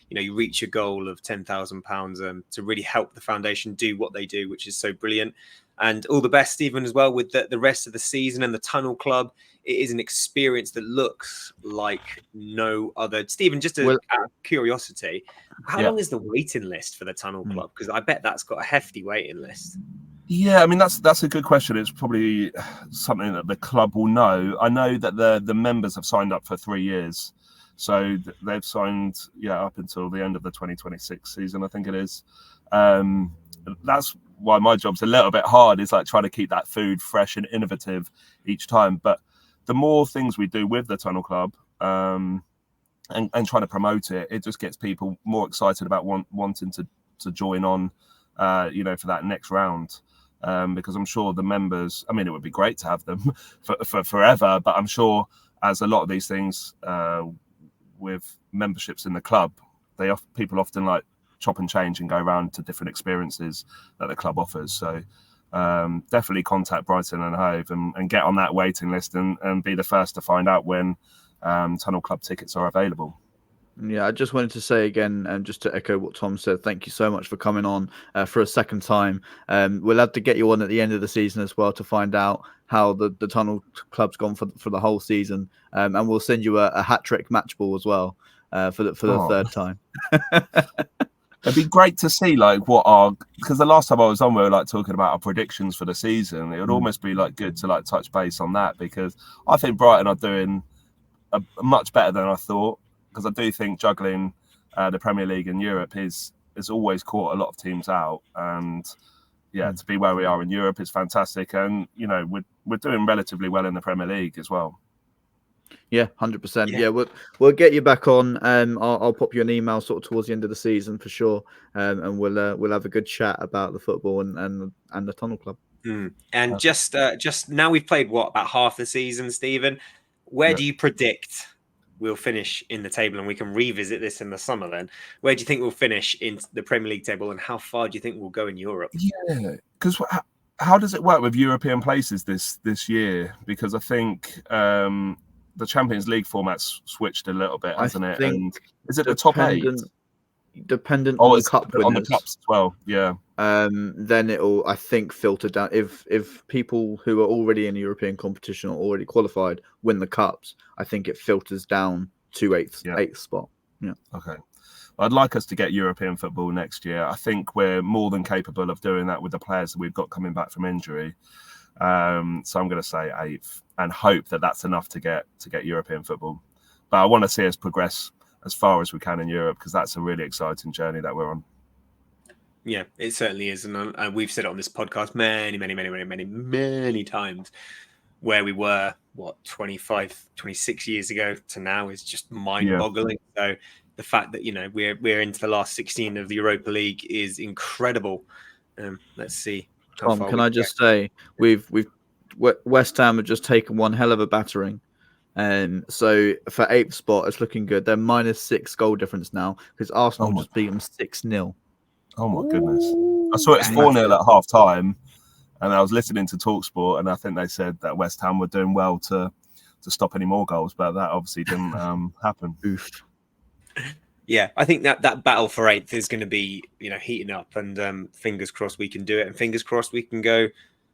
you reach your goal of £10,000 to really help the foundation do what they do, which is so brilliant. And all the best, Stephen, as well, with the rest of the season and the Tunnel Club. It is an experience that looks like no other. Stephen, just out of curiosity, how long is the waiting list for the Tunnel Club? Because I bet that's got a hefty waiting list. Yeah, I mean, that's a good question. It's probably something that the club will know. I know that the members have signed up for 3 years. So they've signed, up until the end of the 2026 season, I think it is. That's why my job's a little bit hard, is like trying to keep that food fresh and innovative each time. But the more things we do with the Tunnel Club and trying to promote it, it just gets people more excited about wanting to join on, for that next round. Because I'm sure the members, I mean, it would be great to have them for forever, but I'm sure as a lot of these things with memberships in the club, people often like chop and change and go around to different experiences that the club offers. So definitely contact Brighton and Hove and get on that waiting list and be the first to find out when Tunnel Club tickets are available. Yeah, I just wanted to say again, just to echo what Tom said, thank you so much for coming on for a second time. We'll have to get you on at the end of the season as well to find out how the Tunnel Club's gone for the whole season. And we'll send you a hat-trick match ball as well for the third time. It'd be great to see because the last time I was on, we were like talking about our predictions for the season. It would almost be like good to like touch base on that, because I think Brighton are doing much better than I thought. Because I do think juggling the Premier League in Europe has always caught a lot of teams out, and to be where we are in Europe is fantastic. And we're doing relatively well in the Premier League as well. Yeah, 100%. Yeah, we'll get you back on. I'll pop you an email sort of towards the end of the season for sure, and we'll have a good chat about the football and the Tunnel Club. And just now we've played about half the season, Stephen. Where do you predict we'll finish in the table? And we can revisit this in the summer then. Where do you think we'll finish in the Premier League table, and how far do you think we'll go in Europe? Yeah, because how does it work with European places this year? Because I think the Champions League format's switched a little bit, hasn't it? And is it the top 8? Dependent on the cup winners. On the cups as well, yeah. Then it'll, I think, filter down. If people who are already in European competition or already qualified win the cups, I think it filters down to eighth spot. Yeah. Okay. I'd like us to get European football next year. I think we're more than capable of doing that with the players that we've got coming back from injury. So I'm going to say 8th and hope that that's enough to get European football. But I want to see us progress as far as we can in Europe, because that's a really exciting journey that we're on. Yeah, it certainly is. And we've said it on this podcast many times, where we were, 25, 26 years ago to now is just mind-boggling. Yeah. So the fact that, we're into the last 16 of the Europa League is incredible. Let's see. Tom, can I just say, West Ham have just taken one hell of a battering. So for 8th spot, it's looking good. They're -6 goal difference now, because Arsenal just beat them 6-0. Oh my goodness! I saw it's 4-0 at half time, and I was listening to TalkSport, and I think they said that West Ham were doing well to stop any more goals, but that obviously didn't happen. Oof. Yeah, I think that battle for 8th is going to be, heating up, and fingers crossed we can do it, and fingers crossed we can go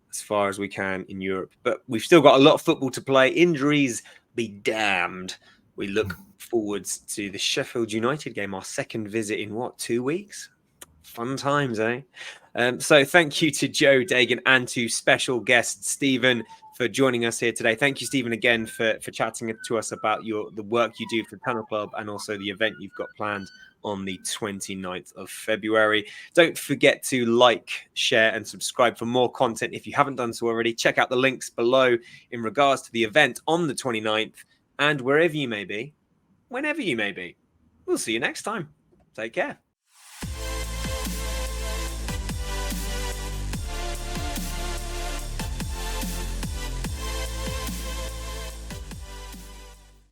as far as we can in Europe. But we've still got a lot of football to play. Injuries be damned. We look forwards to the Sheffield United game, our second visit in 2 weeks? Fun times, eh? So thank you to Joe, Dagan, and to special guest Stephen for joining us here today. Thank you, Stephen, again for chatting to us about the work you do for the Tunnel Club and also the event you've got planned on the 29th of February. Don't forget to like, share, and subscribe for more content if you haven't done so already. Check out the links below in regards to the event on the 29th, and wherever you may be, whenever you may be. We'll see you next time. Take care.